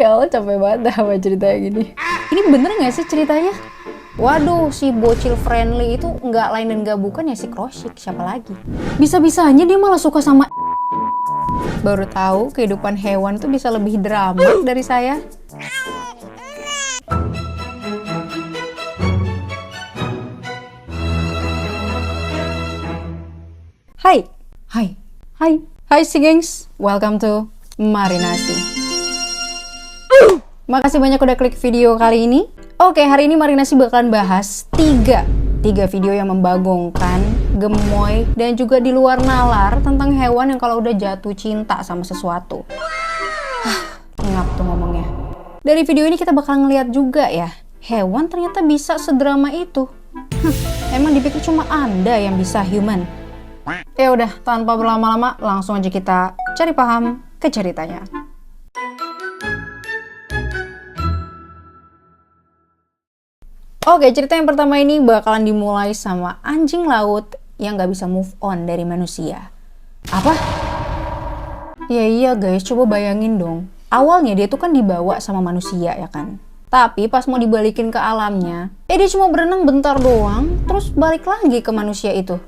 Ya Allah, capek banget sama ceritanya gini. Ini bener gak sih ceritanya? Waduh, si bocil friendly itu nggak lain dan nggak bukan ya si Krosyik, siapa lagi? Bisa-bisanya dia malah suka sama. Baru tahu kehidupan hewan tuh bisa lebih drama dari saya. Hai, hai, hai, hai si gengs, welcome to Marinasi. Makasih banyak udah klik video kali ini. Oke, hari ini Marinasi bakalan bahas tiga video yang membagongkan, gemoy, dan juga di luar nalar tentang hewan yang kalau udah jatuh cinta sama sesuatu. Ngap tuh ngomongnya. Dari video ini kita bakal ngeliat juga ya, hewan ternyata bisa sedrama itu. Emang dipikir cuma Anda yang bisa human? Ya udah, tanpa berlama-lama langsung aja kita cari paham ke ceritanya. Oke, cerita yang pertama ini bakalan dimulai sama anjing laut yang gak bisa move on dari manusia. Apa? Ya iya guys, coba bayangin dong. Awalnya dia tuh kan dibawa sama manusia ya kan. Tapi pas mau dibalikin ke alamnya, dia cuma berenang bentar doang, terus balik lagi ke manusia itu.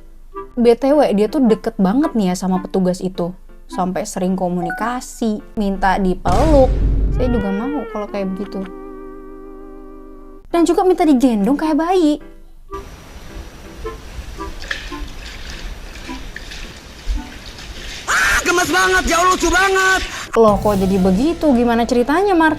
BTW, dia tuh deket banget nih ya sama petugas itu. Sampai sering komunikasi, minta dipeluk. Saya juga mau kalau kayak begitu. Dan juga minta digendong kayak bayi. Gemes banget, jauh lucu banget. Loh kok jadi begitu? Gimana ceritanya, Mar?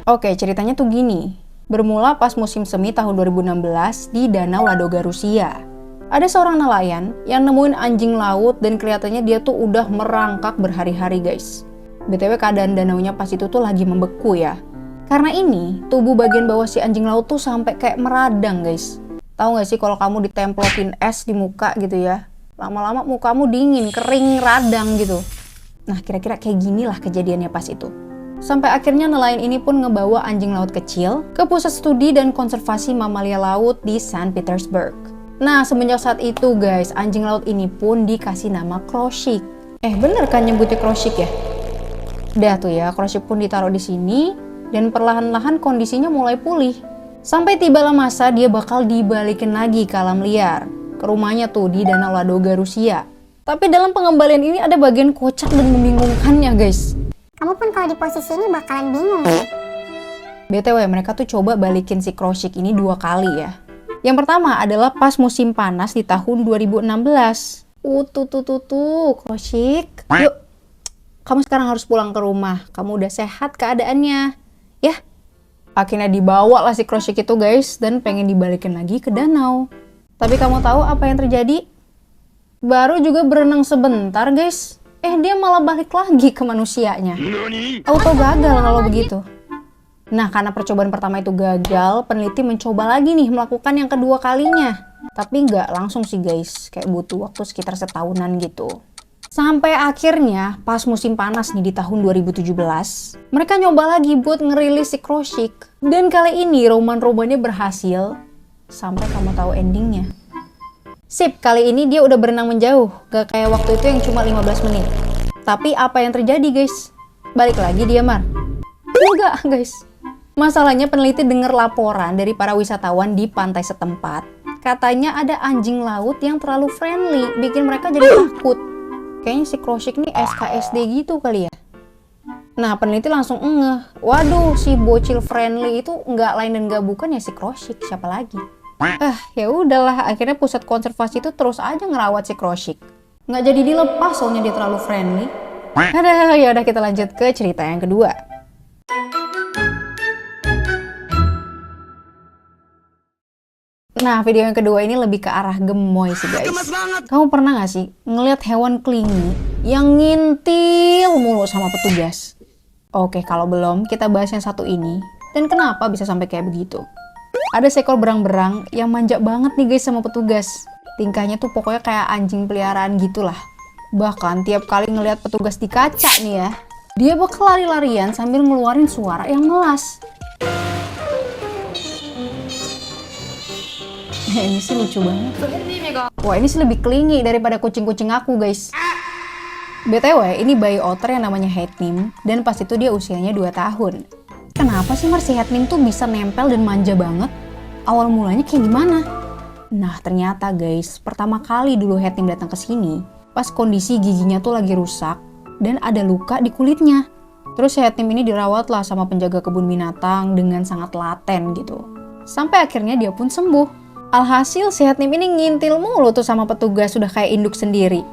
Oke, ceritanya tuh gini. Bermula pas musim semi tahun 2016 di Danau Ladoga, Rusia. Ada seorang nelayan yang nemuin anjing laut dan kelihatannya dia tuh udah merangkak berhari-hari guys. BTW keadaan danaunya pas itu tuh lagi membeku ya. Karena ini, tubuh bagian bawah si anjing laut tuh sampai kayak meradang guys. Tahu gak sih kalau kamu ditemplokin es di muka gitu ya? Lama-lama mukamu dingin, kering, radang gitu. Nah kira-kira kayak ginilah kejadiannya pas itu. Sampai akhirnya nelayan ini pun ngebawa anjing laut kecil ke pusat studi dan konservasi mamalia laut di Saint Petersburg. Nah semenjak saat itu guys, anjing laut ini pun dikasih nama Krosyik. Bener kan nyebutnya Krosyik ya? Udah tuh ya, Krosyik pun ditaruh di sini. Dan perlahan-lahan kondisinya mulai pulih. Sampai tibalah masa dia bakal dibalikin lagi ke alam liar. Ke rumahnya tuh di Danau Ladoga, Rusia. Tapi dalam pengembalian ini ada bagian kocak dan membingungkannya guys. Kamu pun kalau di posisi ini bakalan bingung sih. BTW mereka tuh coba balikin si Krosyik ini 2 kali ya. Yang pertama adalah pas musim panas di tahun 2016. Krosyik. Yuk, kamu sekarang harus pulang ke rumah. Kamu udah sehat keadaannya. Ya, akhirnya dibawa lah si Krosyik itu guys dan pengen dibalikin lagi ke danau. Tapi kamu tahu apa yang terjadi? Baru juga berenang sebentar guys, dia malah balik lagi ke manusianya. Auto gagal kalau begitu. Nah, karena percobaan pertama itu gagal, peneliti mencoba lagi nih melakukan yang kedua kalinya. Tapi nggak langsung sih guys, kayak butuh waktu sekitar setahunan gitu. Sampai akhirnya pas musim panas nih di tahun 2017, mereka nyoba lagi buat ngerilis si Krosyik. Dan kali ini roman-romannya berhasil, sampai kamu tahu endingnya. Sip, kali ini dia udah berenang menjauh, gak kayak waktu itu yang cuma 15 menit. Tapi apa yang terjadi guys? Balik lagi dia Mar? Enggak guys. Masalahnya peneliti dengar laporan dari para wisatawan di pantai setempat. Katanya ada anjing laut yang terlalu friendly, bikin mereka jadi takut. Kayaknya si Krosyik nih SKSD gitu kali ya. Nah peneliti langsung ngeh. Waduh, si bocil friendly itu nggak lain dan nggak bukan ya si Krosyik, siapa lagi? Ya udahlah, akhirnya pusat konservasi itu terus aja ngerawat si Krosyik. Nggak jadi dilepas soalnya dia terlalu friendly. Ya udah kita lanjut ke cerita yang kedua. Nah, video yang kedua ini lebih ke arah gemoy sih guys. Kamu pernah gak sih ngelihat hewan clingy yang ngintil mulu sama petugas? Oke, kalau belum, kita bahas yang satu ini. Dan kenapa bisa sampai kayak begitu? Ada seekor berang-berang yang manja banget nih guys sama petugas. Tingkahnya tuh pokoknya kayak anjing peliharaan gitulah. Bahkan tiap kali ngelihat petugas di kaca nih ya, dia bakal lari-larian sambil ngeluarin suara yang melas. Ini sih lucu banget. Wah, ini sih lebih clingy daripada kucing-kucing aku guys. BTW, ini bayi otter yang namanya Hetnim, dan pas itu dia usianya 2 tahun. Kenapa sih Mar si Hetnim tuh bisa nempel dan manja banget? Awal mulanya kayak gimana? Nah ternyata guys, pertama kali dulu Hetnim datang ke sini, pas kondisi giginya tuh lagi rusak, dan ada luka di kulitnya. Terus si Hetnim ini dirawat lah sama penjaga kebun binatang dengan sangat laten gitu. Sampai akhirnya dia pun sembuh. Alhasil si Hetnim ini ngintil mulu tuh sama petugas, sudah kayak induk sendiri.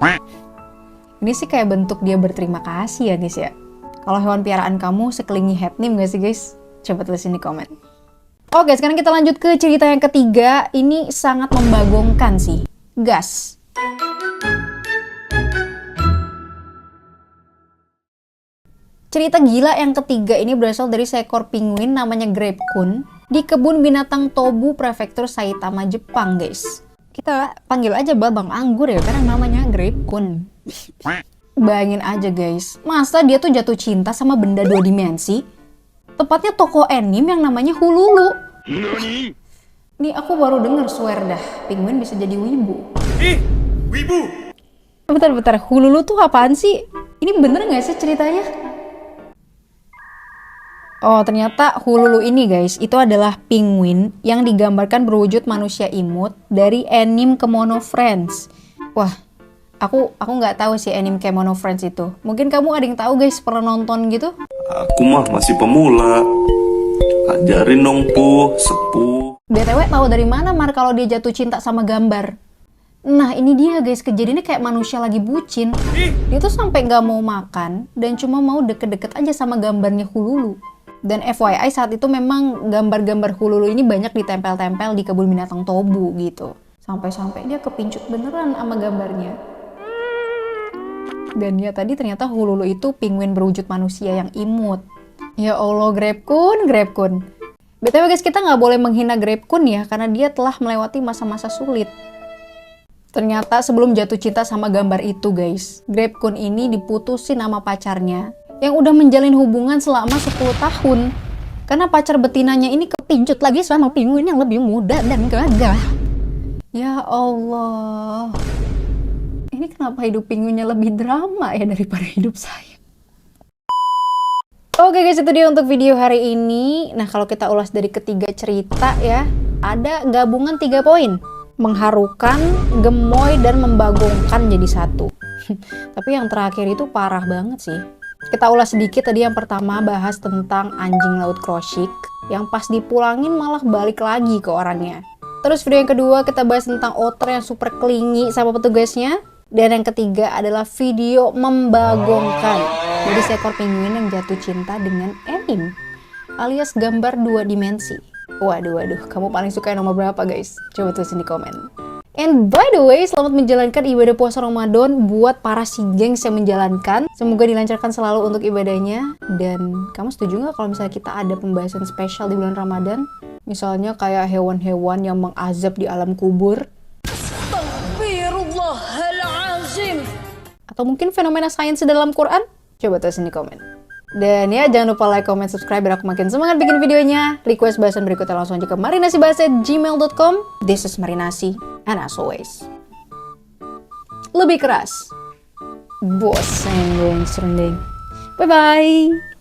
Ini sih kayak bentuk dia berterima kasih ya guys ya. Kalau hewan piaraan kamu sekelilingi Hetnim gak sih guys? Coba tulis di komen. Oke, sekarang kita lanjut ke cerita yang ketiga. Ini sangat membagongkan sih. Gas. Cerita gila yang ketiga ini berasal dari seekor penguin namanya Grape-kun di kebun binatang Tobu, prefektur Saitama, Jepang, guys. Kita panggil aja babang anggur ya, karena namanya Grape-kun. Bayangin aja guys, masa dia tuh jatuh cinta sama benda 2 dimensi? Tepatnya tokoh anime yang namanya Hululu. Nih aku baru denger, swear dah, penguin bisa jadi wibu. Wibu. Bentar, Hululu tuh apaan sih? Ini bener gak sih ceritanya? Oh, ternyata Hululu ini guys, itu adalah penguin yang digambarkan berwujud manusia imut dari anime Kemono Friends. Wah, aku nggak tahu sih anime Kemono Friends itu. Mungkin kamu ada yang tahu guys, pernah nonton gitu? Aku mah masih pemula. Ajarin dong sepuh. BTW tahu dari mana Mar kalau dia jatuh cinta sama gambar? Nah ini dia guys, kejadiannya kayak manusia lagi bucin. Dia tuh sampai nggak mau makan dan cuma mau deket-deket aja sama gambarnya Hululu. Dan FYI saat itu memang gambar-gambar Hululu ini banyak ditempel-tempel di kebun binatang Tobu gitu. Sampai-sampai dia kepincut beneran sama gambarnya. Dan ya tadi ternyata Hululu itu penguin berwujud manusia yang imut. Ya Allah, Grape-kun. BTW guys, kita nggak boleh menghina Grape-kun ya, karena dia telah melewati masa-masa sulit. Ternyata sebelum jatuh cinta sama gambar itu guys, Grape-kun ini diputusin sama pacarnya yang udah menjalin hubungan selama 10 tahun. Karena pacar betinanya ini kepincut lagi sama penguin yang lebih muda dan gagah. Ya Allah. Ini kenapa hidup penguinnya lebih drama ya daripada hidup saya? Oke guys, itu dia untuk video hari ini. Nah kalau kita ulas dari ketiga cerita ya, ada gabungan 3 poin. Mengharukan, gemoy, dan membagongkan jadi satu. Tapi yang terakhir itu parah banget sih. Kita ulas sedikit. Tadi yang pertama bahas tentang anjing laut Krosyk yang pas dipulangin malah balik lagi ke orangnya. Terus video yang kedua kita bahas tentang otter yang super kelingi sama petugasnya. Dan yang ketiga adalah video membagongkan dari seekor penguin yang jatuh cinta dengan anime alias gambar 2 dimensi. Waduh, kamu paling suka yang nomor berapa guys? Coba tulisin di komen. And by the way, selamat menjalankan ibadah puasa Ramadan buat para si gengs yang menjalankan. Semoga dilancarkan selalu untuk ibadahnya. Dan kamu setuju nggak kalau misalnya kita ada pembahasan spesial di bulan Ramadan? Misalnya kayak hewan-hewan yang mengazab di alam kubur. Astaghfirullahalazim. Atau mungkin fenomena sains di dalam Quran? Coba tulisin di komen. Dan ya, jangan lupa like, comment, subscribe biar aku makin semangat bikin videonya. Request bahasan berikutnya langsung aja ke marinasibahasa@gmail.com. This is Marinasi, and as always, lebih keras, bosan gue yang serunding. Bye-bye!